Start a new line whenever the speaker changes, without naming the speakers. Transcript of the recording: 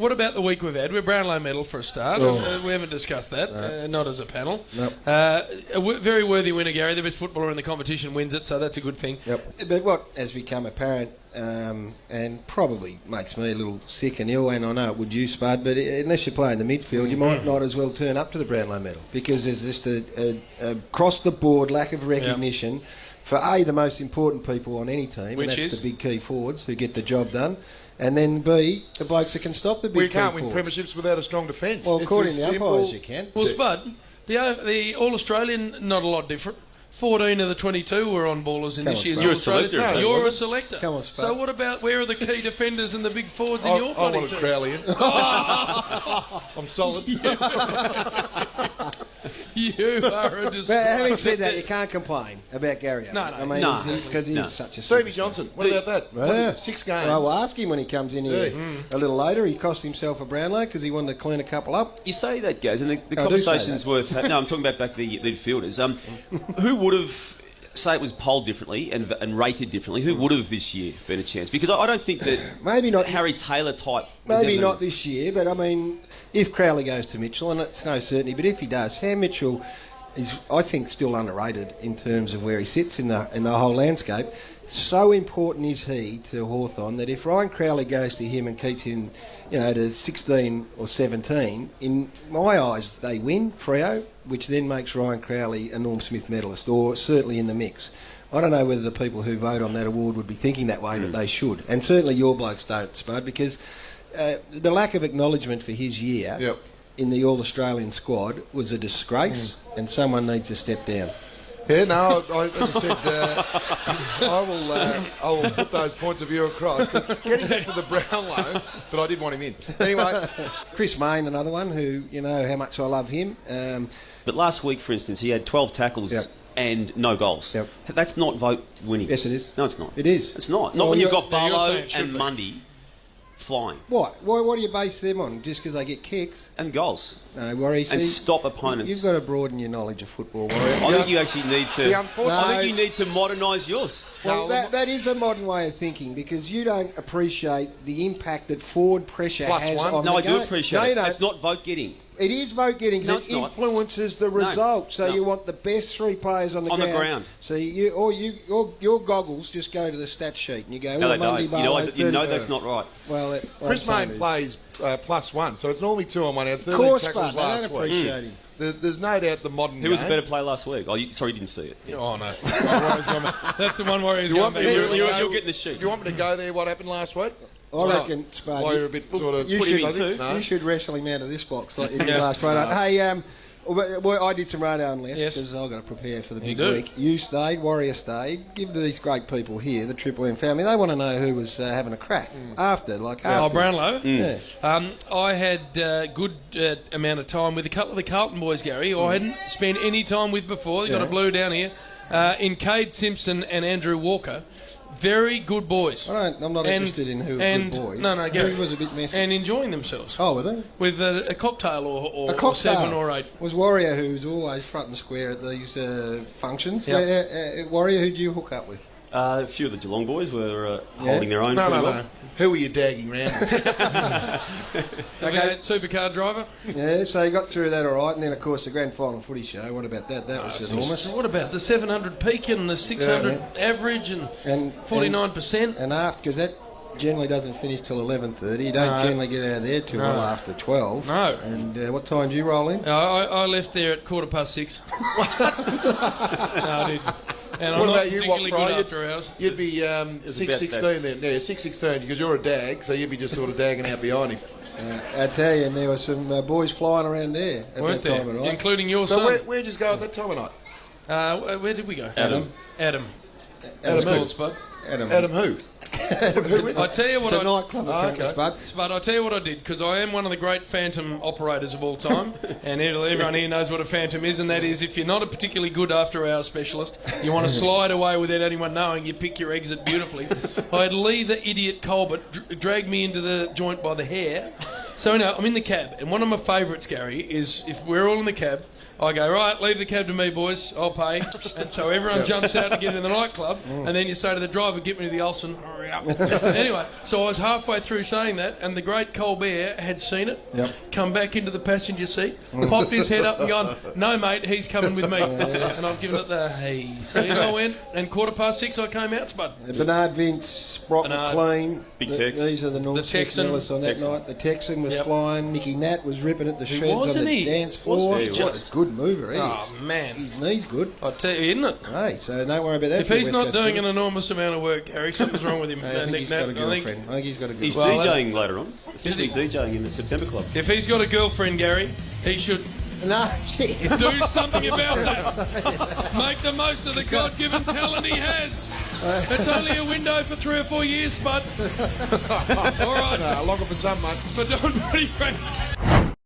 what about the week we've had? We're Brownlow Medal for a start. We haven't discussed that, not as a panel.
Nope.
Very worthy winner, Garry. The best footballer in the competition wins it, so that's a good thing.
Yep. But what has become apparent, and probably makes me a little sick and ill, and I know it would you, Spud, but unless you play in the midfield, you might not as well turn up to the Brownlow Medal, because there's just a across-the-board lack of recognition for, A, the most important people on any team,
which
and that's
is
the big key forwards who get the job done, and then, B, the blokes that can stop the big key forwards.
We can't win premierships without a strong defence.
Well, according to the umpires, you can.
Well, Spud, the All-Australian, not a lot different. 14 of the 22 were on ballers in this year's
You're a selector.
No, you're a selector.
Come on, Spud.
So what about, where are the key defenders and the big forwards in your
I
bloody
want a
team?
Crowley in. I'm solid.
You are a disgrace.
But having said that, you can't complain about Garry.
No.
I mean, because he's such a
Stevie
superstar.
Johnson, what about that?
Yeah.
6 games.
Well, we'll ask him when he comes in here a little later. He cost himself a Brownlow because he wanted to clean a couple up.
You say that, Gaz, and the
I do
conversation's
say that.
worth having. No, I'm talking about back the midfielders. Who would have, say it was polled differently and rated differently, who would have this year been a chance? Because I don't think that
Maybe not.
Harry Taylor type...
Maybe not this year, but I mean, if Crowley goes to Mitchell, and it's no certainty, but if he does, Sam Mitchell is, I think, still underrated in terms of where he sits in the whole landscape. So important is he to Hawthorn that if Ryan Crowley goes to him and keeps him, to 16 or 17, in my eyes, they win Freo, which then makes Ryan Crowley a Norm Smith medalist, or certainly in the mix. I don't know whether the people who vote on that award would be thinking that way, but they should. And certainly your blokes don't, Spud, because the lack of acknowledgement for his year in the All-Australian squad was a disgrace, and someone needs to step down.
Yeah, no, as I said, I will put those points of view across. But getting back to the Brownlow, but I did want him in. Anyway,
Chris Mayne, another one who, you know how much I love him.
But last week, for instance, he had 12 tackles and no goals.
Yep.
That's not vote winning.
Yes, it is.
No, it's not.
It is.
It's not. Not
Well,
when you've
you're-
got
now you're
Barlow
saying it should
and
be.
Mundy flying.
What? What do you base them on? Just because they get kicks?
And goals.
No, worry.
And
See,
stop opponents.
You've got to broaden your knowledge of football, Warrior.
I think you actually need to...
The unfortunate-
I think you need to modernise yours.
Well, that is a modern way of thinking, because you don't appreciate the impact that forward pressure
Plus
has
one.
on
No,
the
I
game.
do appreciate
No,
it.
you don't.
It's not vote getting.
It is vote getting,
No,
because
it's
it
not.
influences the result. So
No.
you want the best 3 players on the ground. So your goggles just go to the stat sheet and you go,
No, they
Monday
don't.
Barlow,
You know
30.
that's not right.
Well,
Chris Mayne plays +1, so it's normally 2 on 1 out.
Of
13
course,
tackles
but I
last
don't
week.
appreciate him.
There's no doubt the modern
Who was the
game.
better player last week? Sorry, you didn't see it. Yeah.
Oh, no. That's the one where he's
You
going
want me
back.
to-
You're getting the sheet.
Do you want me to go there, what happened last week?
I reckon, Spud,
Why you're a bit sort of...
you
Put him in
should,
too.
No?
you should wrestle him out of this box like you did last Friday. Hey, well, I did some radar left because I've got to prepare for the big week. You stayed, Warrior stayed. Give to these great people here, the Triple M family. They want to know who was having a crack after.
Oh, Brownlow?
Yeah.
I had a good amount of time with a couple of the Carlton boys, Garry, who I hadn't spent any time with before. They've got a blue down here. In Kade, Simpson and Andrew Walker. Very good boys.
I'm not interested in who are good boys.
No, Garry.
Who was a bit messy.
And enjoying themselves.
Oh, were they?
With a cocktail or
A cocktail.
7 or 8.
Was Warrior, who's always front and square at these functions.
Yep.
Warrior, who did you hook up with?
A few of the Geelong boys were holding their own
No,
pretty
no,
well.
no. Who were you dagging round with?
Okay, supercar driver.
Yeah, so you got through that all right, and then of course the grand final footy show. What about that? That was enormous.
What about the 700 peak and the 600 average and 49%?
And after, because that generally doesn't finish till 11:30. You don't generally get out of there till well after 12.
No.
And what time do you roll in?
I left there at 6:15. No, I didn't. And I'm
What
not
about you,
particularly
Fry?
good after hours.
You'd be 6:16 then. Yeah, 6:16 because you're a dag, so you'd be just sort of dagging out behind him.
I tell you, and there were some boys flying around there at
Weren't
that
there?
time of night.
Including your
So
son.
where'd you go at that time of night?
Where did we go?
Adam.
Adam.
Adam who?
Called Spud.
Adam who?
I tell you what
It's a nightclub, apparently, Spud.
Spud, I tell you what I did, because I am one of the great phantom operators of all time, and everyone here knows what a phantom is, and that is if you're not a particularly good after-hours specialist, you want to slide away without anyone knowing, you pick your exit beautifully. I had Leigh the idiot Colbert drag me into the joint by the hair. So, I'm in the cab, and one of my favourites, Garry, is if we're all in the cab, I go, right, leave the cab to me, boys, I'll pay. And so everyone jumps out to get in the nightclub, and then you say to the driver, get me to the Olsen, hurry up. Anyway, so I was halfway through saying that, and the great Colbert had seen it, come back into the passenger seat, popped his head up and gone, no, mate, he's coming with me. And I've given it the hey. So in I went, and 6:15 I came out, Spud.
Bernard Vince, Brock McClean.
Big Tex.
These are the North
Texan.
on that night. The Texan was flying. Nic Nat was ripping at the shreds on the dance floor.
Wasn't he?
What a good mover he is.
Oh, man.
His knee's good.
I tell you, isn't it?
Hey, so don't worry about that.
If he's not doing an enormous amount of work, Garry, something's wrong with him.
I think
Nic
he's
Nat.
got a girlfriend. I think he's got a
He's
girlfriend.
DJing later on. Officially DJing in the September Club.
If he's got a girlfriend, Garry, he should
No, shit.
do something about that. Make the most of the God-given talent he has. It's only a window for 3 or 4 years, Spud. All right.
Longer for some, mate.
But don't worry, friends.